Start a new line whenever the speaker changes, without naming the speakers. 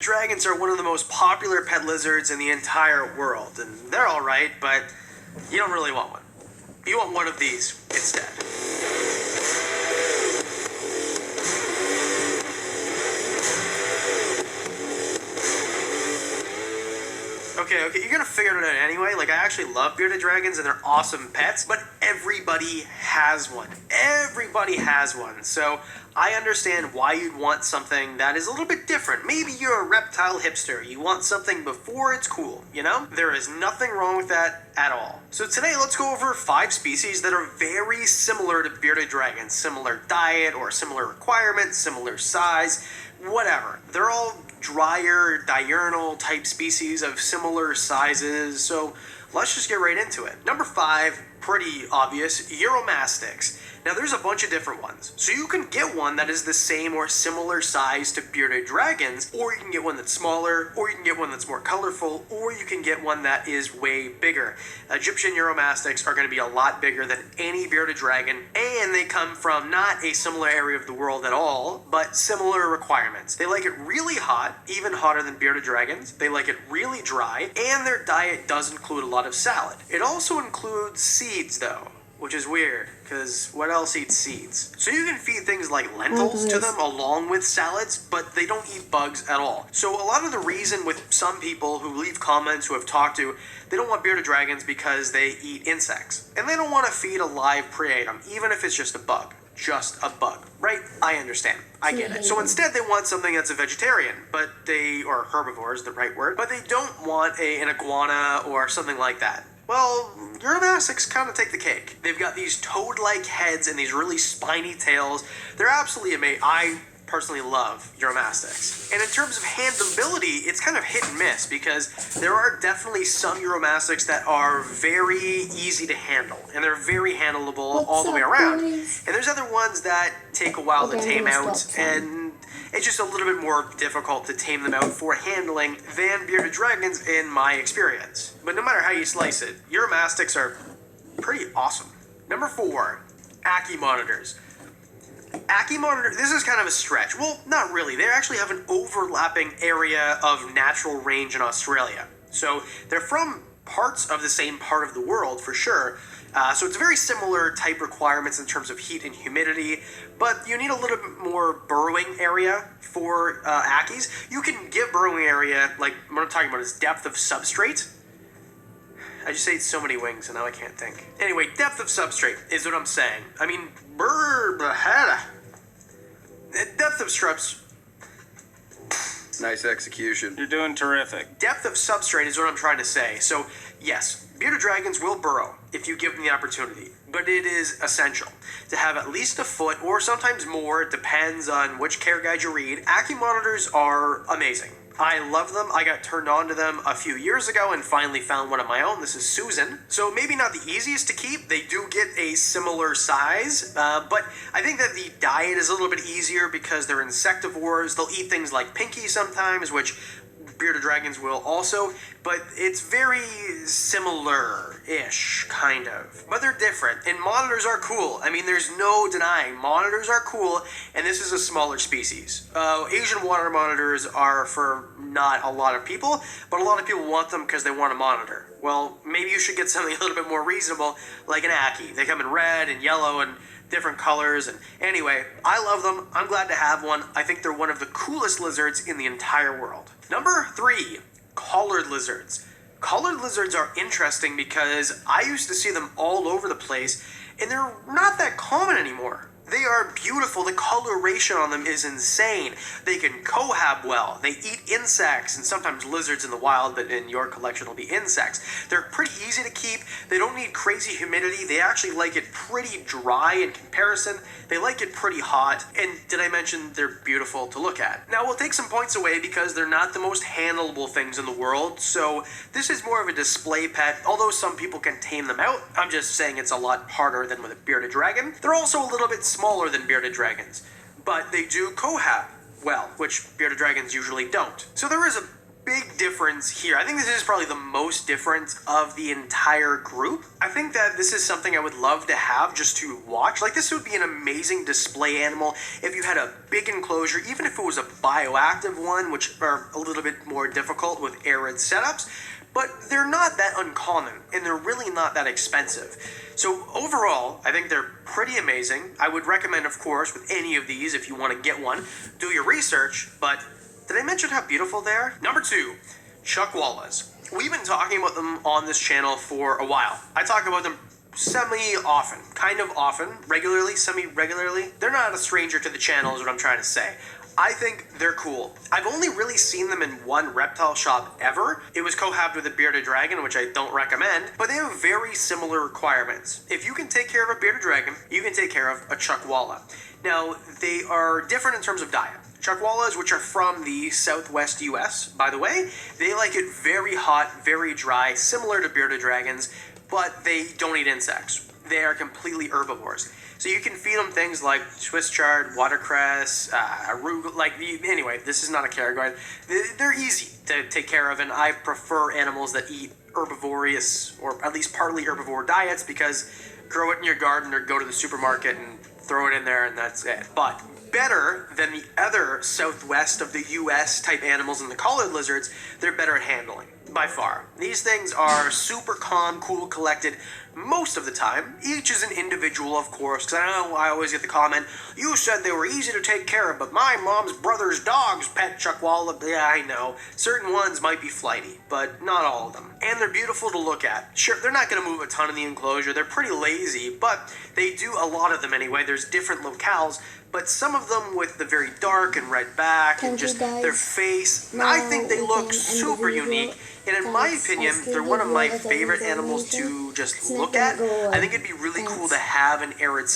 Dragons are one of the most popular pet lizards in the entire world, and they're alright, but you don't really want one. You want one of these instead. Okay, you're gonna figure it out anyway. Like, I actually love bearded dragons and they're awesome pets, but everybody has one. Everybody has one. So I understand why you'd want something that is a little bit different. Maybe you're a reptile hipster. You want something before it's cool, you know? There is nothing wrong with that at all. So today, let's go over 5 species that are very similar to bearded dragons. Similar diet or similar requirements, similar size, whatever. They're all drier, diurnal type species of similar sizes, so let's just get right into it. Number 5, pretty obvious, Uromastyx. Now there's a bunch of different ones, so you can get one that is the same or similar size to bearded dragons, or you can get one that's smaller, or you can get one that's more colorful, or you can get one that is way bigger. Egyptian Uromastyx are going to be a lot bigger than any bearded dragon, and they come from not a similar area of the world at all, but similar requirements. They like it really hot, even hotter than bearded dragons. They like it really dry, and their diet does include a lot of salad. It also includes seeds though, which is weird, because what else eats seeds? So you can feed things like lentils to them along with salads, but they don't eat bugs at all. So a lot of the reason with some people who leave comments who have talked to, they don't want bearded dragons because they eat insects. And they don't want to feed a live prey item, even if it's just a bug. Just a bug, right? I understand. I get it. So instead they want something that's a vegetarian, but or herbivore is the right word, but they don't want an iguana or something like that. Well, Uromastyx kind of take the cake. They've got these toad-like heads and these really spiny tails. They're absolutely amazing. I personally love Uromastyx. And in terms of handleability, it's kind of hit and miss because there are definitely some Uromastyx that are very easy to handle and they're very handleable all the way around. And there's other ones that take a while to tame out, and it's just a little bit more difficult to tame them out for handling than bearded dragons in my experience. But no matter how you slice it, Uromastyx are pretty awesome. Number 4, Ackie monitors. Ackie monitor, this is kind of a stretch. Well, not really. They actually have an overlapping area of natural range in Australia. So they're from parts of the same part of the world for sure. So it's very similar type requirements in terms of heat and humidity, but you need a little bit more burrowing area for Ackies. You can give burrowing area, like what I'm talking about is depth of substrate. I just ate so many wings and now I can't think. Anyway, depth of substrate is what I'm saying. I mean, depth of substrate.
Nice execution.
You're doing terrific.
Depth of substrate is what I'm trying to say. So, yes, bearded dragons will burrow if you give them the opportunity, but it is essential to have at least a foot or sometimes more, it depends on which care guide you read. Ackie monitors are amazing. I love them. I got turned on to them a few years ago and finally found one of my own. This is Susan. So maybe not the easiest to keep. They do get a similar size, but I think that the diet is a little bit easier because they're insectivores. They'll eat things like Pinky sometimes, which bearded dragons will also, but it's very similar-ish, kind of. But they're different, and monitors are cool. I mean, there's no denying. Monitors are cool, and this is a smaller species. Asian water monitors are for not a lot of people, but a lot of people want them because they want a monitor. Well, maybe you should get something a little bit more reasonable, like an Ackie. They come in red and yellow and different colors, and anyway, I love them. I'm glad to have one. I think they're one of the coolest lizards in the entire world. Number 3, collared lizards. Collared lizards are interesting because I used to see them all over the place, and they're not that common anymore. They are beautiful. The coloration on them is insane. They can cohab well. They eat insects and sometimes lizards in the wild, but in your collection will be insects. They're pretty easy to keep. They don't need crazy humidity. They actually like it pretty dry in comparison. They like it pretty hot. And did I mention they're beautiful to look at? Now we'll take some points away because they're not the most handleable things in the world. So this is more of a display pet. Although some people can tame them out, I'm just saying it's a lot harder than with a bearded dragon. They're also a little bit smaller than bearded dragons, but they do cohab well, which bearded dragons usually don't. So there is a big difference here. I think this is probably the most different of the entire group. I think that this is something I would love to have just to watch. Like, this would be an amazing display animal if you had a big enclosure, even if it was a bioactive one, which are a little bit more difficult with arid setups. But they're not that uncommon, and they're really not that expensive. So overall, I think they're pretty amazing. I would recommend, of course, with any of these, if you want to get one, do your research. But did I mention how beautiful they are? Number 2, chuckwallas. We've been talking about them on this channel for a while. I talk about them semi-often, kind of often, regularly, semi-regularly. They're not a stranger to the channel is what I'm trying to say. I think they're cool. I've only really seen them in one reptile shop ever. It was cohabbed with a bearded dragon, which I don't recommend, but they have very similar requirements. If you can take care of a bearded dragon, you can take care of a chuckwalla. Now, they are different in terms of diet. Chuckwallas, which are from the southwest US, by the way, they like it very hot, very dry, similar to bearded dragons, but they don't eat insects. They are completely herbivores. So you can feed them things like Swiss chard, watercress, arugula, anyway, this is not a Karaguard. They're easy to take care of, and I prefer animals that eat herbivorous, or at least partly herbivore diets, because grow it in your garden or go to the supermarket and throw it in there and that's it. But better than the other southwest of the US type animals and the collared lizards, they're better at handling, by far. These things are super calm, cool, collected most of the time. Each is an individual, of course, because I know I always get the comment, you said they were easy to take care of, but my mom's brother's dog's pet chuckwalla. Yeah, I know. Certain ones might be flighty, but not all of them. And they're beautiful to look at. Sure, they're not going to move a ton in the enclosure. They're pretty lazy, but they do a lot of them anyway. There's different locales, but some of them with the very dark and red back and just their face, I think they look super unique. And in my opinion, they're one of my favorite animals to just look at. I think it'd be really cool to have an arid